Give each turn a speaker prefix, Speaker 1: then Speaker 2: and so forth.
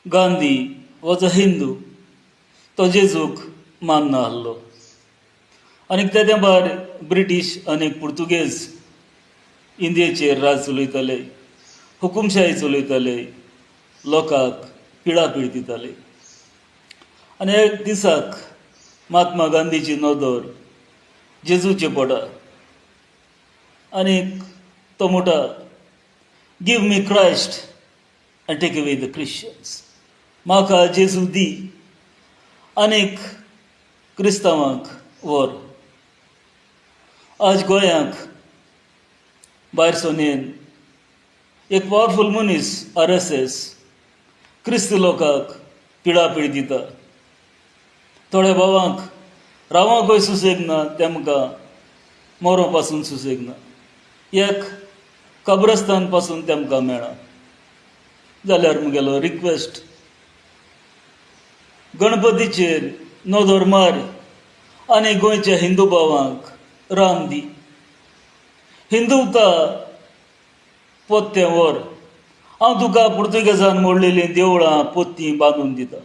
Speaker 1: Gandhi was a Hindu, तो जेजूक मानना आहलो. आनी त्या भायर ब्रिटीश आनी पुर्तुगेज इंडियेचेर राज चलयताले, हुकुमशाही चलयताले, लोकांक पिडापीड दिताले. आनी एक दिसाक महात्मा गांधीची नदर जेजूचे पडा आनीक तो म्हणटा, give me Christ and take away the Christians. म्हाका जेजू दी आनीक क्रिस्तांवांक व्हर. आज गोंयांक भायर सोनेन एक पावरफूल मनीस RSS क्रिस्त लोकांक पिडापीड दिता. थोड्या भावांक रावोंकय सुसेग ना, तेमकां मरो पासून सुसेग ना. एक कब्रस्तान पासून तेमकां मेळना. जाल्यार मुगेलो रिक्वेस्ट, गणपतीचेर नदर मार आनी गोंयच्या हिंदू भावांक राम दी. हिंदुता पोत्तें व्हर, हांव तुका पुर्तुगेजान मोडलेलीं देवळां पोत्तीं बांदून दिता.